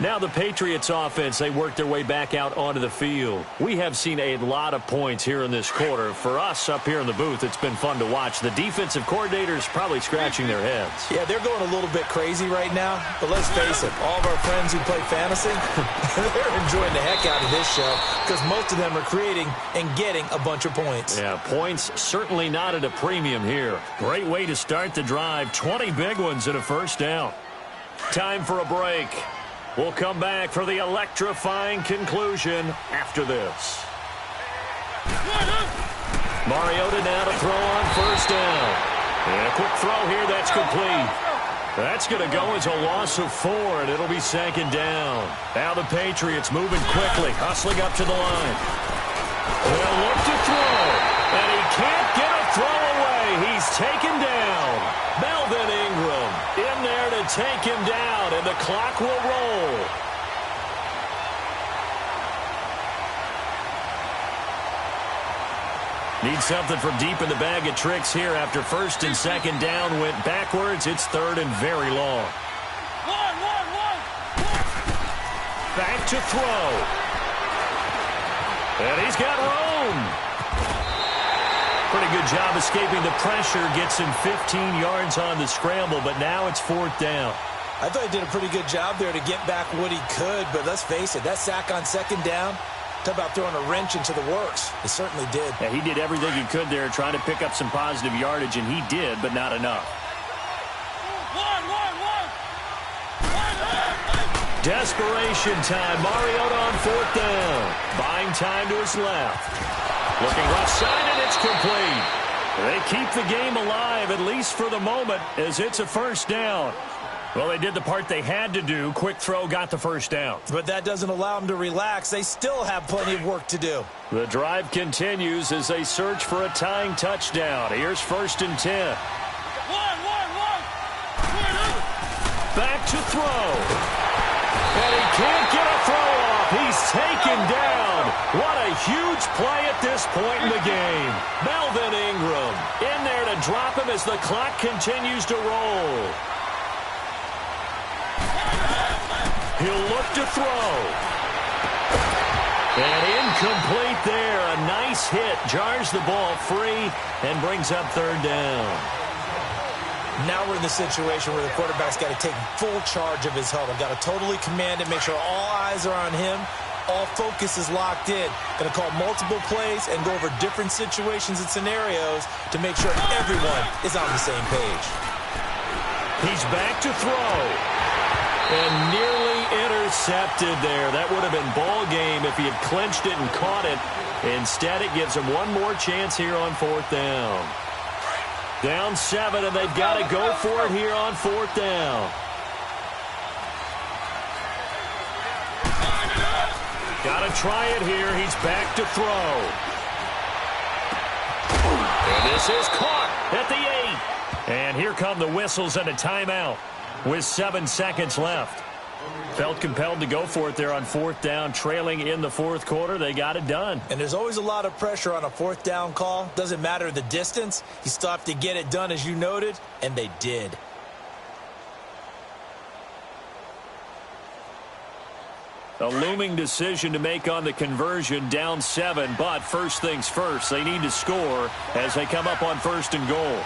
Now the Patriots offense, they work their way back out onto the field. We have seen a lot of points here in this quarter. For us up here in the booth, it's been fun to watch. The defensive coordinators probably scratching their heads. Yeah, they're going a little bit crazy right now. But let's face it, all of our friends who play fantasy, they're enjoying the heck out of this show because most of them are creating and getting a bunch of points. Yeah, points certainly not at a premium here. Great way to start the drive. 20 big ones and a first down. Time for a break. We'll come back for the electrifying conclusion after this. Mariota now to throw on first down. And a quick throw here, that's complete. That's going to go as a loss of 4, and it'll be 2nd down. Now the Patriots moving quickly, hustling up to the line. They'll look to throw, and he can't get a throw away. He's taken down. Melvin Ingram in there to take him down, and the clock will roll. Need something from deep in the bag of tricks here after 1st and 2nd down went backwards. It's 3rd and very long. Back to throw. And he's got room. Pretty good job escaping the pressure. Gets him 15 yards on the scramble, but now it's 4th down. I thought he did a pretty good job there to get back what he could, but let's face it, that sack on 2nd down, talk about throwing a wrench into the works. It certainly did. Yeah, he did everything he could there trying to pick up some positive yardage, and he did, but not enough. Desperation time. Mariota on 4th down. Buying time to his left. Looking left side, and it's complete. They keep the game alive, at least for the moment, as it's a first down. Well, they did the part they had to do. Quick throw got the first down. But that doesn't allow them to relax. They still have plenty of work to do. The drive continues as they search for a tying touchdown. Here's 1st and 10. Back to throw. And he can't get a throw off. He's taken down. What a huge play at this point in the game. Melvin Ingram in there to drop him as the clock continues to roll. He'll look to throw. And incomplete there. A nice hit. Jars the ball free and brings up 3rd down. Now we're in the situation where the quarterback's got to take full charge of his huddle. Got to totally command it, make sure all eyes are on him. All focus is locked in. Going to call multiple plays and go over different situations and scenarios to make sure everyone is on the same page. He's back to throw. And nearly intercepted there. That would have been ball game if he had clinched it and caught it. Instead, it gives him one more chance here on 4th down. Down 7, and they've got to go for it here on 4th down. Got to try it here. He's back to throw. And this is caught at the 8. And here come the whistles and a timeout with 7 seconds left. Felt compelled to go for it there on 4th down, trailing in the 4th quarter. They got it done. And there's always a lot of pressure on a 4th down call. Doesn't matter the distance. You still have to get it done, as you noted, and they did. A looming decision to make on the conversion, down 7, but first things first, they need to score as they come up on first and goal.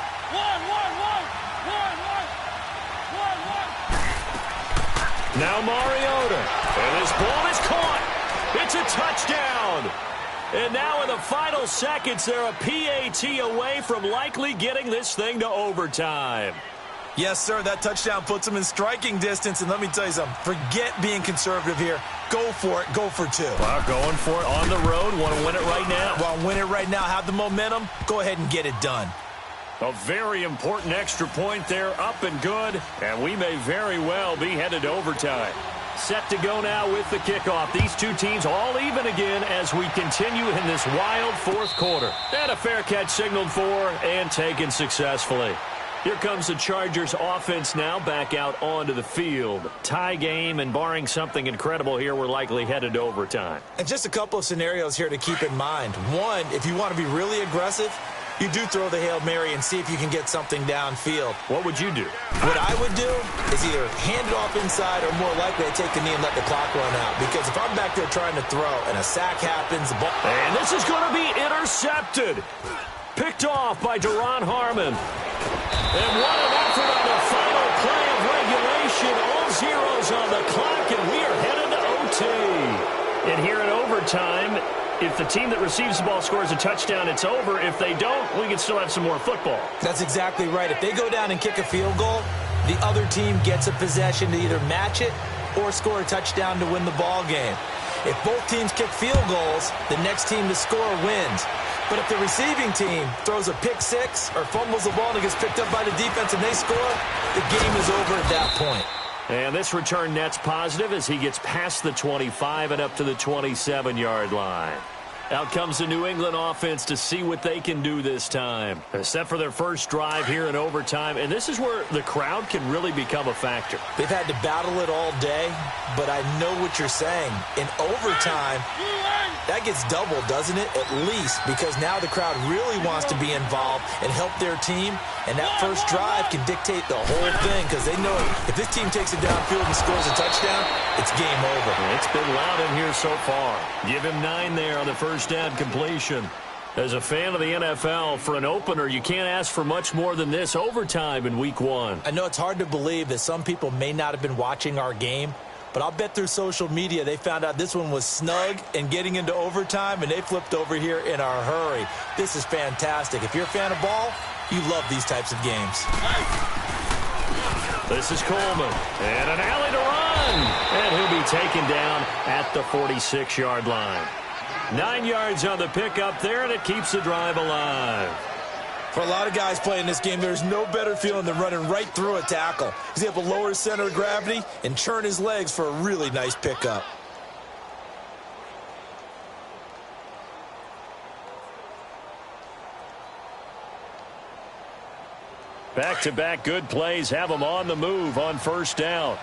Now Mariota, and his ball is caught. It's a touchdown. And now in the final seconds, they're a PAT away from likely getting this thing to overtime. Yes, sir, that touchdown puts them in striking distance, and let me tell you something, forget being conservative here. Go for it, go for 2. Well, going for it on the road, want to win it right now. Want to win it right now, have the momentum, go ahead and get it done. A very important extra point there, up and good, and we may very well be headed to overtime. Set to go now with the kickoff. These two teams all even again as we continue in this wild fourth quarter. And a fair catch signaled for and taken successfully. Here comes the Chargers offense now back out onto the field. Tie game, and barring something incredible here, we're likely headed to overtime. And just a couple of scenarios here to keep in mind. One, if you want to be really aggressive, you do throw the Hail Mary and see if you can get something downfield. What would you do? What I would do is either hand it off inside or more likely I take the knee and let the clock run out. Because if I'm back there trying to throw and a sack happens, the ball... And this is going to be intercepted. Picked off by Duron Harmon. And what an effort on the final play of regulation. All zeros on the clock, and we are headed to OT. And here in overtime, if the team that receives the ball scores a touchdown, it's over. If they don't, we can still have some more football. That's exactly right. If they go down and kick a field goal, the other team gets a possession to either match it or score a touchdown to win the ball game. If both teams kick field goals, the next team to score wins. But if the receiving team throws a pick six or fumbles the ball and it gets picked up by the defense and they score, the game is over at that point. And this return net's positive as he gets past the 25 and up to the 27-yard line. Out comes the New England offense to see what they can do this time. Set for their first drive here in overtime, and this is where the crowd can really become a factor. They've had to battle it all day, but I know what you're saying. In overtime, that gets doubled, doesn't it? At least, because now the crowd really wants to be involved and help their team, and that first drive can dictate the whole thing because they know if this team takes it downfield and scores a touchdown, it's game over. It's been loud in here so far. Give him 9 there on the first down completion. As a fan of the NFL, for an opener, you can't ask for much more than this overtime in Week 1. I know it's hard to believe that some people may not have been watching our game, but I'll bet through social media they found out this one was snug and getting into overtime, and they flipped over here in a hurry. This is fantastic. If you're a fan of ball, you love these types of games. This is Coleman, and an alley to run, and he'll be taken down at the 46-yard line. 9 yards on the pickup there, and it keeps the drive alive. For a lot of guys playing this game, there's no better feeling than running right through a tackle. He's able to lower his center of gravity and churn his legs for a really nice pickup. Back-to-back good plays have them on the move on first down.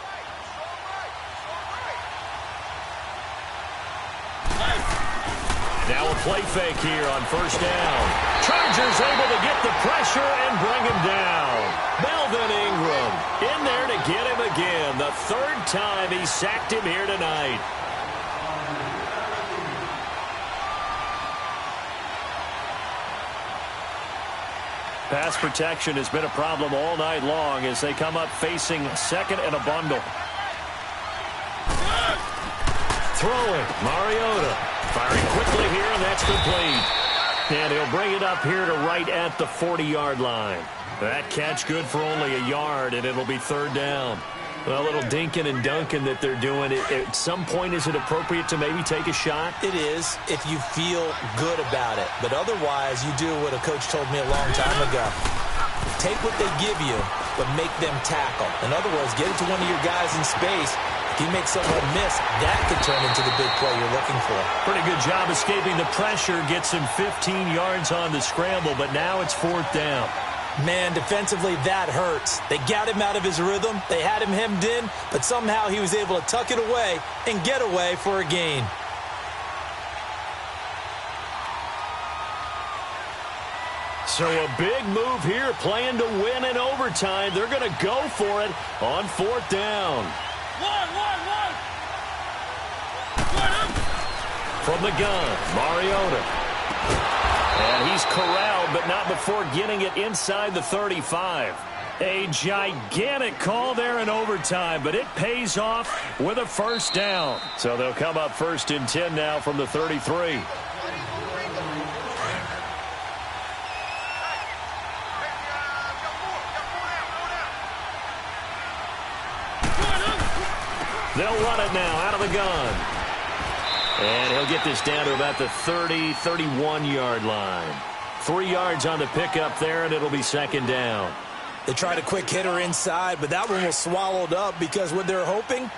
Now a play fake here on first down. Chargers able to get the pressure and bring him down. Melvin Ingram in there to get him again. The third time he sacked him here tonight. Pass protection has been a problem all night long as they come up facing second and a bundle. Throwing, Mariota. Firing quickly here, and that's complete. And he'll bring it up here to right at the 40-yard line. That catch good for only a yard, and it'll be third down. A little dinking and dunking that they're doing. At some point, is it appropriate to maybe take a shot? It is, if you feel good about it. But otherwise, you do what a coach told me a long time ago. Take what they give you, but make them tackle. In other words, get it to one of your guys in space. If you make someone miss, that could turn into the big play you're looking for. Pretty good job escaping the pressure. Gets him 15 yards on the scramble, but now it's fourth down. Man, defensively, that hurts. They got him out of his rhythm. They had him hemmed in, but somehow he was able to tuck it away and get away for a gain. So a big move here, playing to win in overtime. They're going to go for it on fourth down. From the gun, Mariota. And he's corralled, but not before getting it inside the 35. A gigantic call there in overtime, but it pays off with a first down. So they'll come up 1st and 10 now from the 33. They'll run it now out of the gun. And he'll get this down to about the 30, 31-yard line. 3 yards on the pickup there, and it'll be 2nd down. They tried a quick hitter inside, but that one was swallowed up because what they're hoping,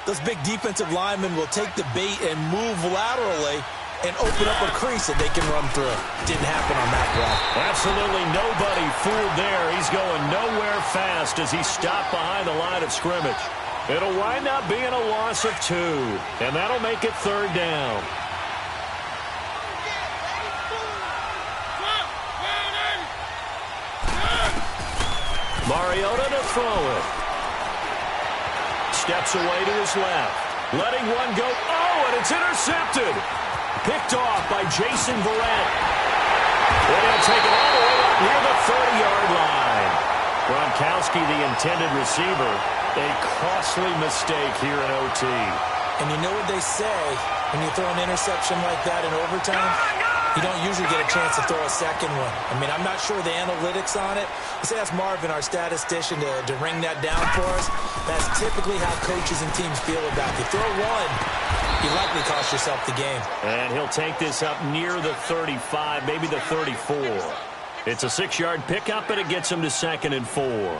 those big defensive linemen will take the bait and move laterally and open up a crease that they can run through. Didn't happen on that play. Absolutely nobody fooled there. He's going nowhere fast as he stopped behind the line of scrimmage. It'll wind up being a loss of 2, and that'll make it 3rd down. Mariota to throw it. Steps away to his left. Letting one go. Oh, and it's intercepted. Picked off by Jason Verrett. And he'll take it all the way up near the 30-yard line. Gronkowski, the intended receiver. A costly mistake here in OT. And you know what they say, when you throw an interception like that in overtime, you don't usually get a chance to throw a second one. I mean, I'm not sure the analytics on it. Let's ask Marvin, our statistician, to ring that down for us. That's typically how coaches and teams feel about it. You throw one, you likely cost yourself the game. And he'll take this up near the 35, maybe the 34. It's a 6-yard pickup, and it gets him to 2nd and 4.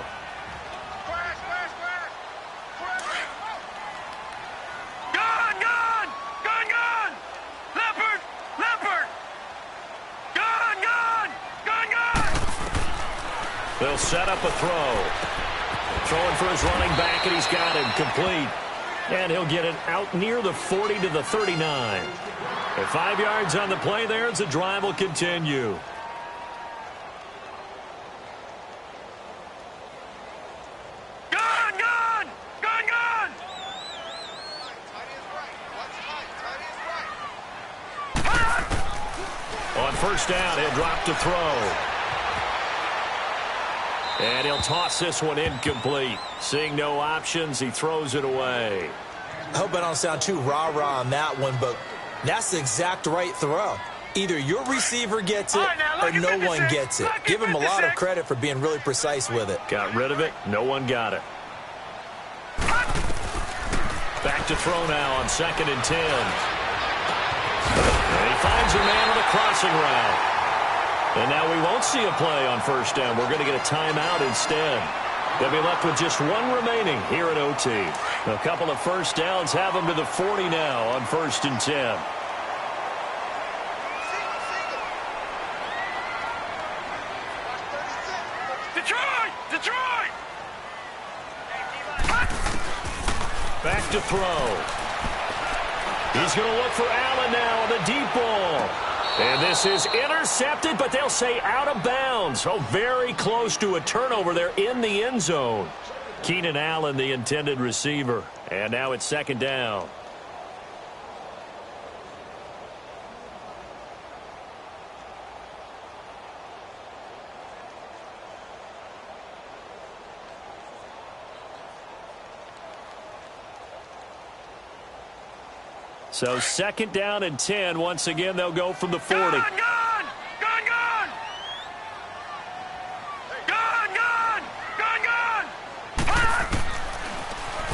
They'll set up a throw. Throwing for his running back, and he's got him complete. And he'll get it out near the 40 to the 39. And 5 yards on the play there as the drive will continue. On 1st down, he'll drop to throw. And he'll toss this one incomplete. Seeing no options, he throws it away. I hope I don't sound too rah-rah on that one, but that's the exact right throw. Either your receiver gets it or no one gets it. Give him a lot of credit for being really precise with it. Got rid of it. No one got it. Back to throw now on 2nd and 10. And he finds a man on the crossing route. And now we won't see a play on 1st down. We're going to get a timeout instead. They'll be left with just one remaining here at OT. A couple of 1st downs have them to the 40 now on 1st and 10. Detroit! Back to throw. He's going to look for Allen now on the deep ball. And this is intercepted, but they'll say out of bounds. So very close to a turnover there in the end zone. Keenan Allen, the intended receiver. And now it's 2nd down. So 2nd down and 10. Once again, they'll go from the 40. Gone!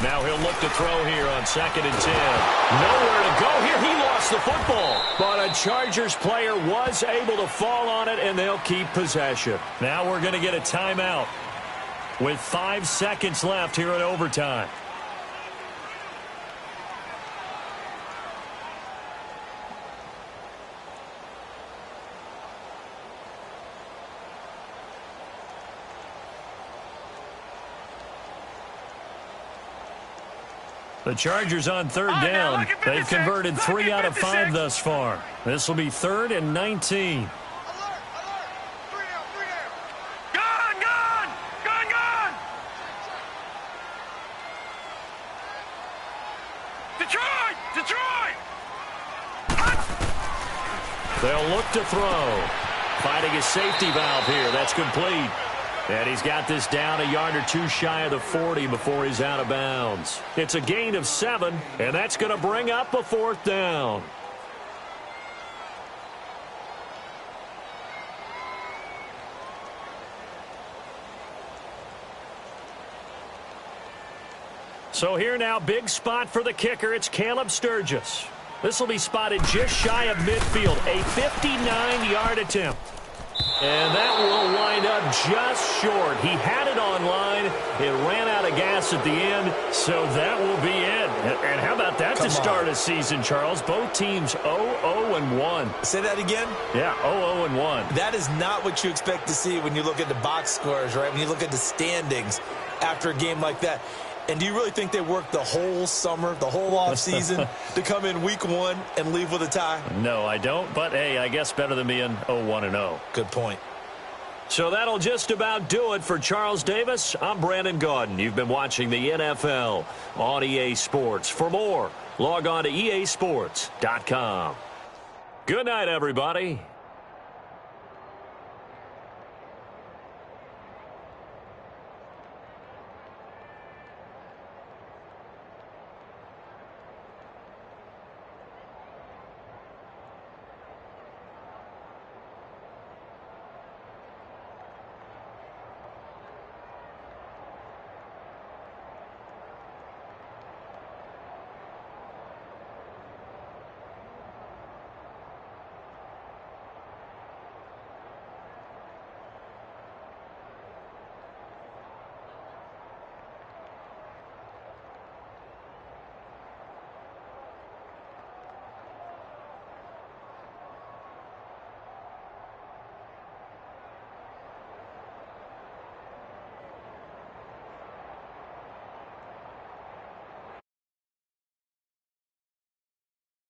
Now he'll look to throw here on 2nd and 10. Nowhere to go here. He lost the football. But a Chargers player was able to fall on it, and they'll keep possession. Now we're going to get a timeout with 5 seconds left here in overtime. The Chargers on 3rd down. They've converted 3 out of 5 thus far. This will be 3rd and 19. Detroit! They'll look to throw. Finding his safety valve here. That's complete. And he's got this down a yard or two shy of the 40 before he's out of bounds. It's a gain of 7, and that's going to bring up a 4th down. So here now, big spot for the kicker. It's Caleb Sturgis. This will be spotted just shy of midfield. A 59-yard attempt. And that will wind up just short. He had it on line. It ran out of gas at the end, so that will be it. And how about that to start a season, Charles? Both teams 0-0-1. Say that again? Yeah, 0-0-1. That is not what you expect to see when you look at the box scores, right? When you look at the standings after a game like that. And do you really think they worked the whole summer, the whole offseason to come in week 1 and leave with a tie? No, I don't. But, hey, I guess better than being 0-1-0. Good point. So that'll just about do it for Charles Davis. I'm Brandon Gaudin. You've been watching the NFL on EA Sports. For more, log on to easports.com. Good night, everybody.